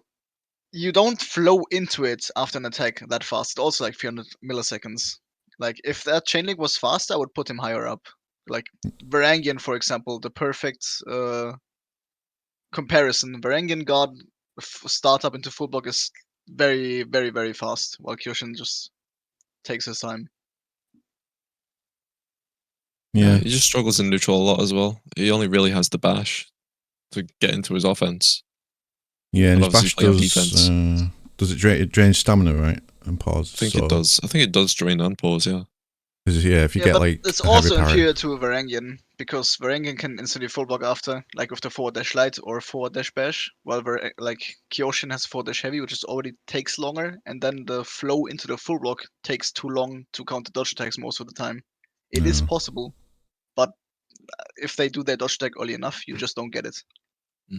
you don't flow into it after an attack that fast. It's also like 300 milliseconds. Like, if that chain link was fast, I would put him higher up. Like, Varangian, for example, the perfect comparison. Varangian guard startup into full block is very, very, very fast, while Kyoshin just takes his time. Yeah. He just struggles in neutral a lot as well. He only really has the bash to get into his offense. Yeah, and But his obviously bash playing on does it drain stamina, right? And pause. I think it does. I think it does drain and pause, yeah. Yeah, if you get but like it's a heavy also parry. inferior to Varangian, because Varangian can instantly full block after, like with the forward dash light or forward dash bash, while like Kyoshin has forward dash heavy, which just already takes longer, and then the flow into the full block takes too long to counter dodge attacks most of the time. It is possible, but if they do their dodge attack early enough, you just don't get it.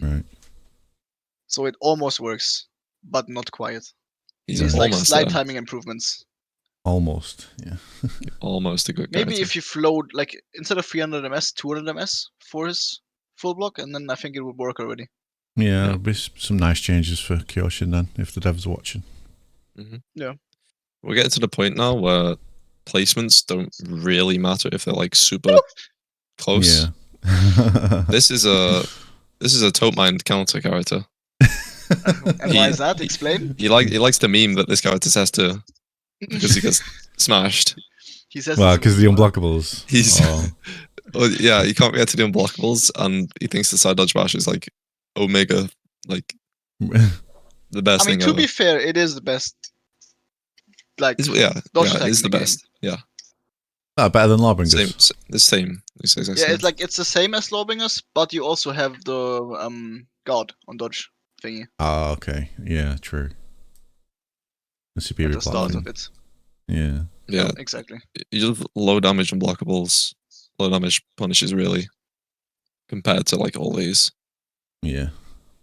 Right. So it almost works, but not quite. He's He's like almost slight there. timing improvements. Almost, yeah. Almost a good Maybe character. if you flowed, like, instead of 300 ms, 200 ms for his full block, and then I think it would work already. Yeah, there'll be some nice changes for Kyoshin then, if the devs are watching. Yeah. We're getting to the point now where placements don't really matter if they're like super close. Yeah. This is a Toetmined counter character. And why is that? Explain. He likes to meme that this character says to because he gets smashed. He says Well, it's because the weak, huh? unblockables. He's Oh. well, yeah, he can't react to the unblockables, and he thinks the side dodge bash is like Omega, like the best I mean, thing to ever. be fair, it is the best. Like, it dodge attack is in the the best. Yeah, Better than Lawbringers. same. It's exact Yeah, same. it's like it's the same as Lawbringers, but you also have the guard on dodge thingy Ah, okay. Yeah, true. The at superior the start platform. of it. Yeah, Exactly. you just low damage unblockables, low damage punishes really, compared to like all these. Yeah.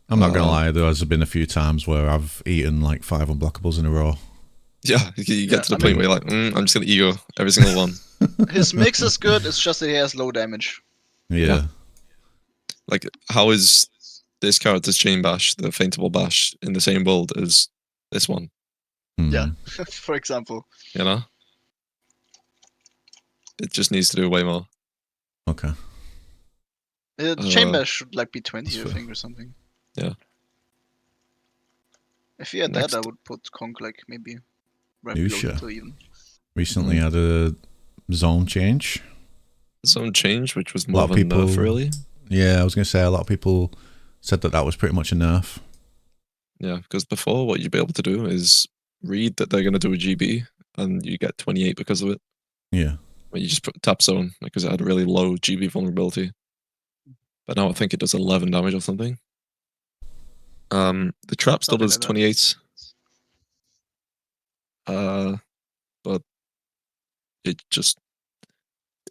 I'm not gonna lie, there has been a few times where I've eaten like 5 unblockables in a row. Yeah, you get to the I point mean, where you're like, I'm just gonna ego every single one. his mix is good. It's just that he has low damage. Yeah. Like, how is this character's chain bash, the faintable bash, in the same build as this one? Yeah, for example. You know, it just needs to do way more. Okay. The chain bash should like be 20, I think, or something. Yeah. If he had that, I would put Conk like maybe right below Lucia. Hito even. Recently had a zone change. Zone change, which was A more lot of of a people, nerf, really. Yeah, I was going to say a lot of people said that was pretty much a nerf. Yeah, because before what you'd be able to do is read that they're going to do a GB and you get 28 because of it. Yeah. When you just put tap zone because it had a really low GB vulnerability. But now I think it does 11 damage or something. The trap still does 28. But it just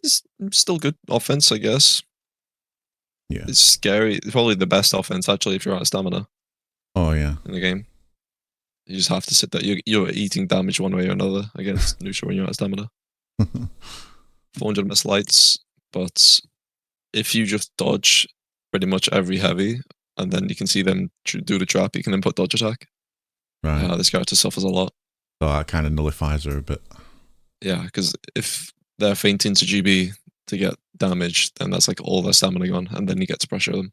is still good offense, I guess. Yeah. It's scary. It's probably the best offense actually if you're out of stamina. Oh yeah. In the game. You just have to sit there. You're eating damage one way or another against neutral when you're out of stamina. 400 miss lights, but if you just dodge pretty much every heavy, and then you can see them do the trap, you can then put dodge attack. Right. This character suffers a lot. So that kind of nullifies her a bit. Yeah, because if they're fainting to GB to get damage, then that's like all their stamina gone, and then you get to pressure them.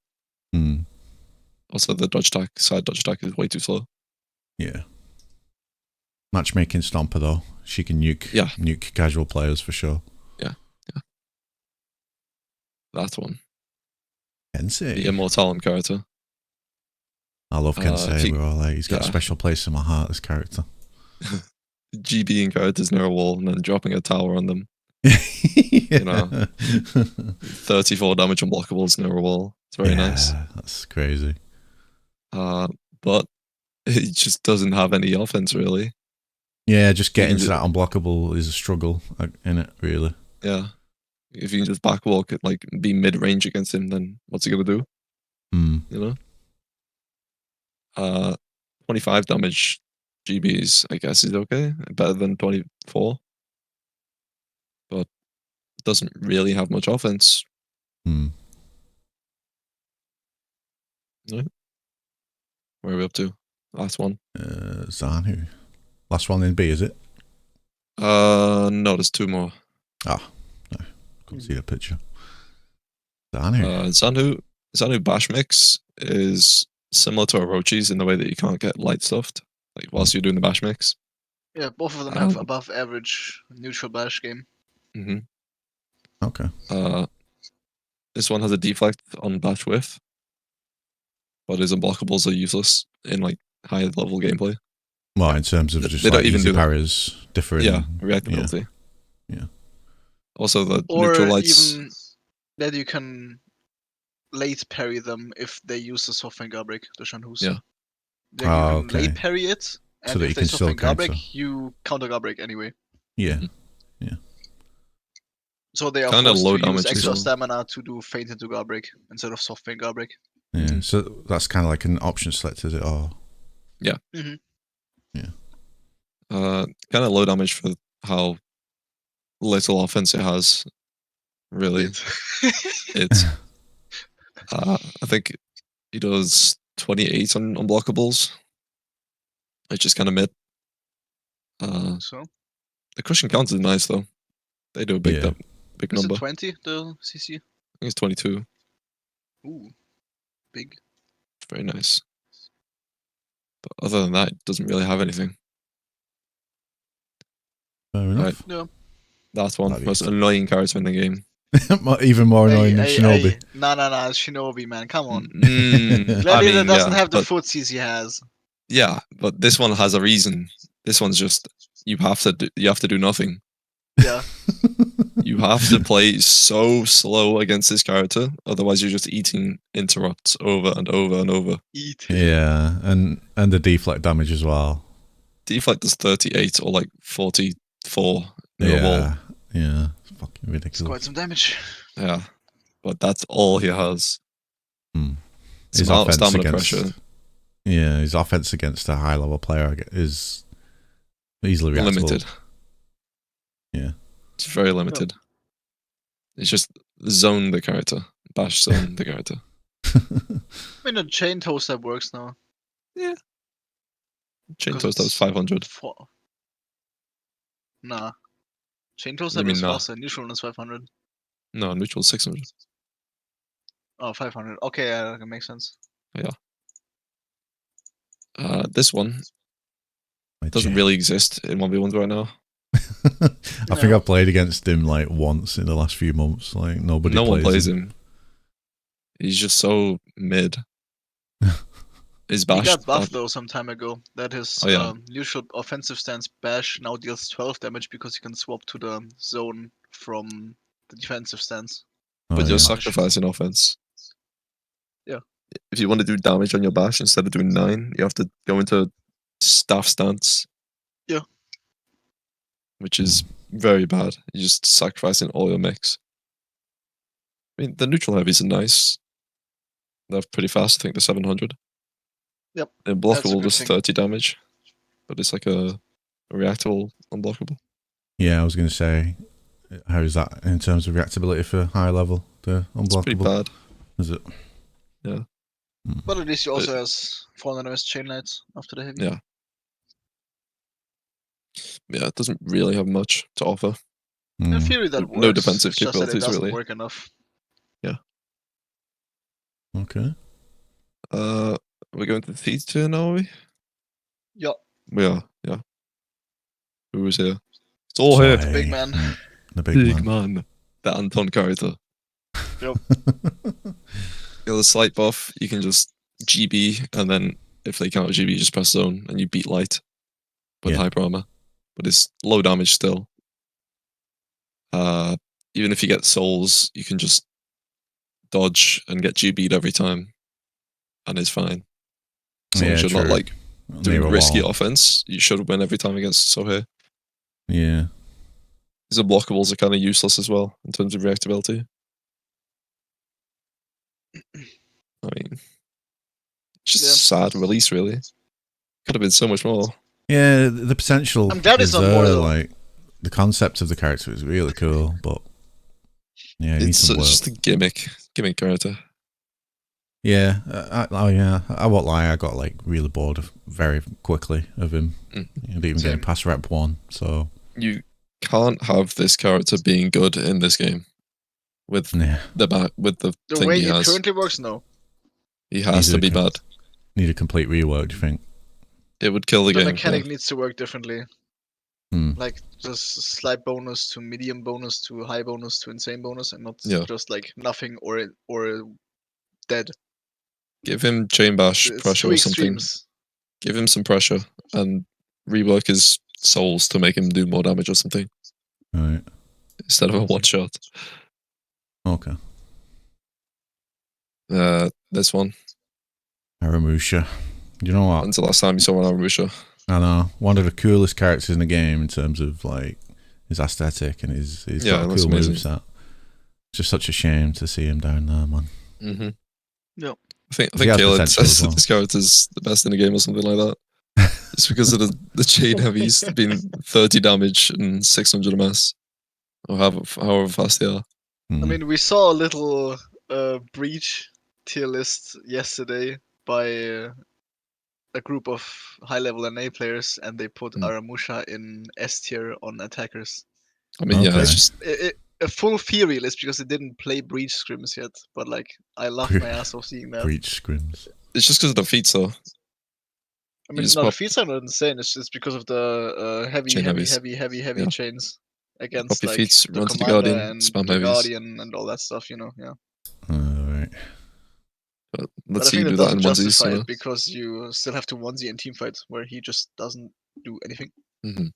Also, the dodge attack, side dodge attack is way too slow. Yeah. Matchmaking Stomper though, she can nuke casual players for sure. Yeah. That one. Kensei. The Immortalum character. I love Kensei, bro. Like, he's got a special place in my heart, this character. GBing characters near a wall and then dropping a tower on them. You know, 34 damage unblockables near a wall. It's very nice. That's crazy. But it just doesn't have any offense, really. Yeah, just getting to that unblockable is a struggle in it, really. Yeah. If you can just backwalk it, like, be mid-range against him, then what's he going to do? You know? 25 damage GBs, I guess, is okay. Better than 24. But doesn't really have much offense. Hmm. No. Where are we up to? Last one. Zanu. Last one in B, is it? No, there's 2 more. Ah, no. Couldn't see the picture. Zanu. Zanu Bash Mix is similar to Orochi's in the way that you can't get light stuffed, like whilst you're doing the Bash Mix. Yeah, both of them have above average neutral bash game. Mm-hmm. Okay. This one has a deflect on Bash Width, but his unblockables are useless in like high level gameplay. Well, in terms of just They don't like even easy do parries, different. Yeah, reactability. Yeah. Also, the Or neutral lights. even that you can late parry them if they use the soft guard break, the Shanhus. Yeah. Then you can late parry it, So and that if you they can soft still guard break, counter. you counter guard break anyway. Yeah. So they are Kinda forced low to use damage as extra well. stamina to do feint into guard break instead of soft guard break. Yeah. So that's kind of like an option select, is it? Or Yeah. Mm-hmm. Yeah. Kind of low damage for how little offense it has. Really, it's. I think he does 28 on unblockables. It's just kind of mid. So The crushing count is nice though. They do a big big is number. it 20 the CC? I think it's 22. Ooh, big. It's very nice. But other than that, it doesn't really have anything. fair enough. Yeah. Last one, Bloody most hell. annoying character in the game. Even more annoying than Shinobi. Hey. Nah, Shinobi, man, come on. I Gladiator mean, doesn't yeah, have the but, footsies he has. yeah, but this one has a reason. This one's just you have to do nothing. Yeah. You have to play so slow against this character, otherwise you're just eating interrupts over and over and over. Yeah, and the deflect damage as well. Deflect is 38 or like 44 near a wall. Yeah, it's fucking ridiculous. It's quite some damage. Yeah, but that's all he has. His offense stamina against pressure. Yeah, his offense against a high level player is easily reactable. Limited. Yeah, it's very limited. It's just zone the character, bash zone the character. I mean, the chain toaster works now. Yeah. Chain toaster was 500. Nah. Chain toaster You mean is nah? faster. Neutral is 500. No, neutral 600. Oh, 500. Okay, yeah, that makes sense. Yeah. This one doesn't really exist in 1v1s right now. I think I've played against him like once in the last few months. Like no one plays him. He's just so mid. His bash. He got buffed though some time ago. That his yeah. neutral offensive stance bash now deals 12 damage because he can swap to the zone from the defensive stance. But you're sacrificing offense. Yeah. If you want to do damage on your bash instead of doing 9, you have to go into staff stance. Yeah. Which is very bad. You're just sacrificing all your mix. I mean, the neutral heavies are nice. They're pretty fast. I think they're 700. Yep. And blockable does 30 damage, but it's like a reactable unblockable. Yeah, I was going to say, how is that in terms of reactability for high level? The unblockable. It's pretty bad. Is it? Yeah. But at least he also has 400 MS chain lights after the heavy. Yeah. Yeah, it doesn't really have much to offer. In theory, that works. No defensive it's just that it capabilities, doesn't really. work enough. Yeah. Okay. We're going to the Thieves tier now, are we? Yeah. We are, yeah. Who is here? It's all here. The big man. Yeah, the big man. The Anton character. Yep. You got a slight buff, you can just GB, and then if they can't GB, you just press zone, and you beat light with hyper armor. But it's low damage still. Even if you get souls, you can just dodge and get GB'd every time, and it's fine. As long as you're not like doing risky offense, you should win every time against Sohae. Yeah. His unblockables are kind of useless as well in terms of reactability. I mean, just sad release, really. Could have been so much more. Yeah, the potential I'm glad is it's not more, there. though. Like the concept of the character is really cool, but yeah, it needs It's some work. just a gimmick character. Yeah, I won't lie. I got like really bored very quickly of him. Not even getting past rep 1. So you can't have this character being good in this game with yeah, the The thing way he it has. currently works, no. He has to be bad. Need a complete rework. Do you think? It would kill the The game. mechanic needs to work differently. Hmm. Like just slight bonus to medium bonus to high bonus to insane bonus, and not Yeah. just like nothing or dead. Give him chain bash It's pressure two or something. extremes. Give him some pressure and rework his souls to make him do more damage or something Right. instead of a one shot. Okay. This one. Aramusha. You know what? When's the last time you saw an Aramusha? I know. One of the coolest characters in the game in terms of like his aesthetic and he's got a cool moveset. It's just such a shame to see him down there, man. Mm-hmm. Yep. I think He has Caleb potential says as well. this character's the best in the game or something like that. It's because of the chain heavies being 30 damage and 600 MS. Or however fast they are. I mean, we saw a little breach tier list yesterday by a group of high-level NA players, and they put Aramusha in S tier on attackers. I mean, yeah, it's just a full theory list because they didn't play breach scrims yet. But like, I laughed my ass off seeing that. Breach scrims. It's just because of the feats, though. I mean, no, the feats are not insane. It's just because of the heavy chains against like feats, the run to the commander Guardian, and spam the heavies. Guardian and all that stuff. You know, yeah. Right. But But let's I see think you that do that in doesn't onesies. justify You know? it because you still have to onesie in team fight where he just doesn't do anything. Mm-hmm.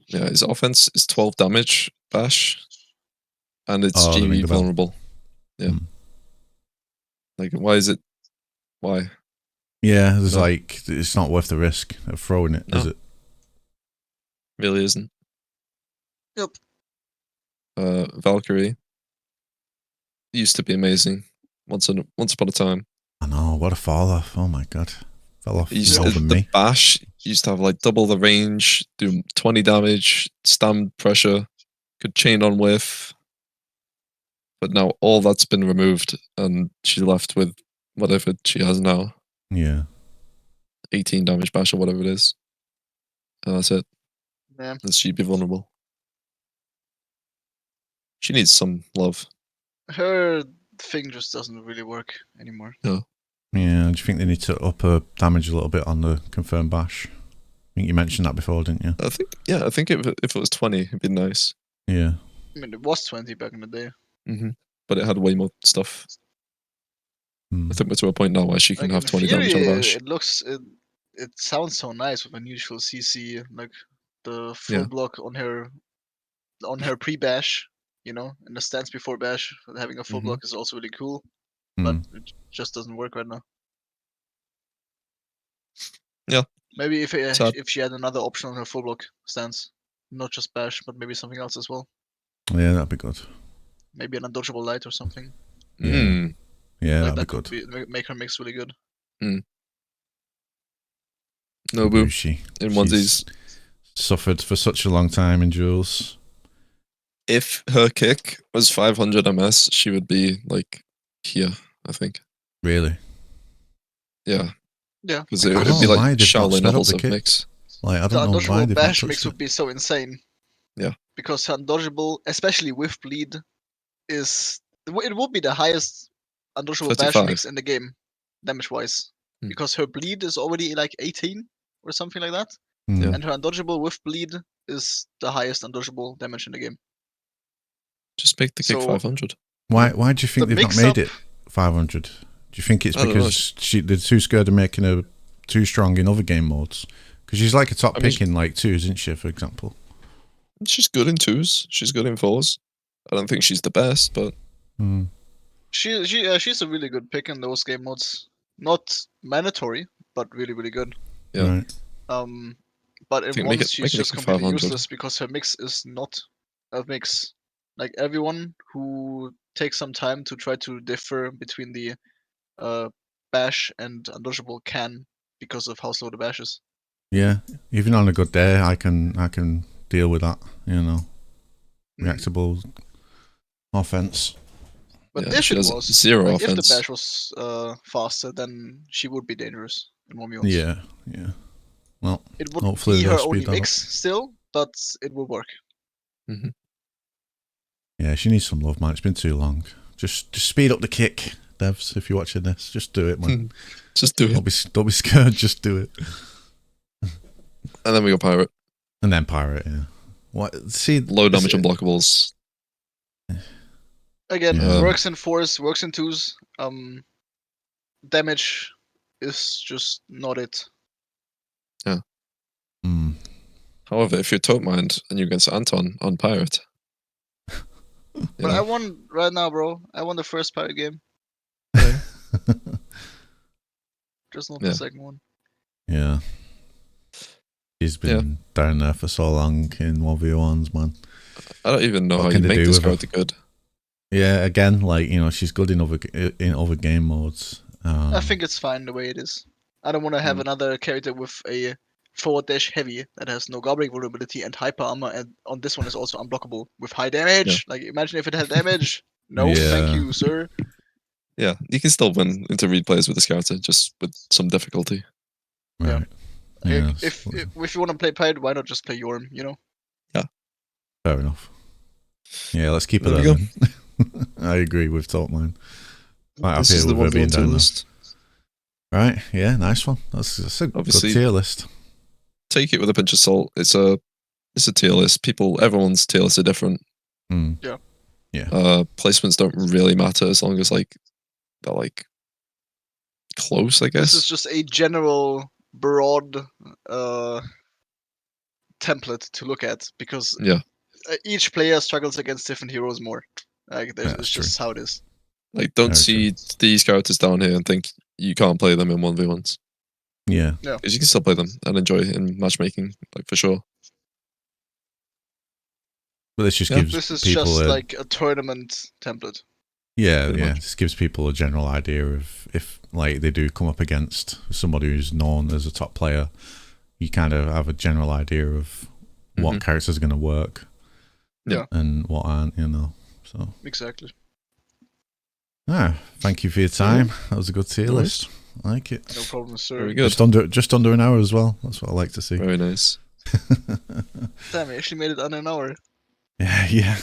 Yeah, his offense is 12 damage bash, and it's GB vulnerable. Yeah. Like, why is it? Why? Yeah, there's like it's not worth the risk of throwing it, is it? Really isn't. Yep. Valkyrie used to be amazing. Once upon a time. I know, what a fall off. Oh my god. Fell off more than the me. bash used to have like double the range, do 20 damage, stand pressure, could chain on whiff. But now all that's been removed and she's left with whatever she has now. Yeah. 18 damage bash or whatever it is. And that's it. Yeah. And she'd be vulnerable. She needs some love. Her thing just doesn't really work anymore. No. Yeah, do you think they need to up her damage a little bit on the confirmed bash? I think you mentioned that before, didn't you? I think if it was 20, it'd be nice. Yeah. I mean, it was 20 back in the day. Mm-hmm. But it had way more stuff. I think we're to a point now where she can have 20 damage on a bash. It sounds so nice with unusual CC, like the full block on her pre-bash, you know, and the stance before bash. Having a full block is also really cool, but it just doesn't work right now. Yeah. Maybe if she had another option on her full block stance, not just bash, but maybe something else as well. Yeah, that'd be good. Maybe an undodgeable light or something. Yeah. Yeah, like that'd that be good. could make her mix really good. Nobu in onesies suffered for such a long time in duels. If her kick was 500 MS, she would be like here, I think. Really? Yeah. Yeah. Because it would be like Shaolin levels of kick. mix. Like, I don't know why they've bash not mix would be so insane. Yeah. Because undodgeable, especially with bleed, it would be the highest undodgeable bash mix in the game, damage-wise. Because her bleed is already like 18 or something like that. And her undodgeable with bleed is the highest undodgeable damage in the game. Just make the kick 500. Why do you think they've not made it 500? Do you think it's because they're too scared of making her too strong in other game modes? Because she's like a top pick in like 2s, isn't she, for example? She's good in 2s. She's good in 4s. I don't think she's the best, but... She's a really good pick in those game modes. Not mandatory, but really, really good. Yeah. Right. But in ones, she's just completely useless because her mix is not a mix. Like everyone who takes some time to try to differ between the bash and undodgeable can because of how slow the bash is. Yeah, even on a good day, I can deal with that. You know, reactable offense. But Yeah, if she it has was, zero like, if the offense. bash was faster, then she would be dangerous in 1v1s. Yeah, yeah. Well, It would hopefully be they'll her speed only that mix up. still, but it will work. Hmm. Yeah, she needs some love, man. It's been too long. Just speed up the kick, devs. If you're watching this, just do it, man. Just do it. Don't be scared. Just do it. And then we go pirate. And then pirate. Yeah. What? See, Low damage unblockables. Again, Yeah. works in 4s, works in 2s. Damage is just not it. Mm. However, if you're Toetmined and you're against Anton on pirate, But I won right now, bro. I won the first pirate game, just not the second one. Yeah. He's been down there for so long in 1v1s, man. I don't even know What how can you they make do this with her? character good. Yeah, again, like, you know, she's good in other game modes. I think it's fine the way it is. I don't want to have another character with a forward dash heavy that has no gobbling vulnerability and hyper armor, and on this one is also unblockable with high damage. Like, imagine if it had damage. No, thank Yeah. you, sir. Yeah, you can still win into replays with this character, just with some difficulty. Right. Yeah. If you want to play pirate, why not just play Yorm? You know. Fair enough. Yeah, let's keep it There we there go. then. I agree with Toetmined. Quite This happy is the with her being 1v1 tier down there. list. Right, yeah, nice one. That's a Obviously- good tier list. Take it with a pinch of salt. It's a tier list. Everyone's tier lists are different. Mm. Yeah. Placements don't really matter as long as like they're like close, I guess. This is just a general, broad template to look at because each player struggles against different heroes more. Like, it's just how it is. Like, don't Very see these characters down here and think you can't play them in 1v1s. Yeah. Because you can still play them and enjoy it in matchmaking, like, for sure. But this just gives This is people just like a tournament template. Yeah, pretty yeah. much. Just gives people a general idea of if like they do come up against somebody who's known as a top player, you kind of have a general idea of what characters are going to work, and what aren't. You know, so Exactly. Thank you for your time. That was a good tier list. I like it. No problem, sir. Very good. Just under an hour as well. That's what I like to see. Very nice. Damn, we actually made it under an hour. Yeah.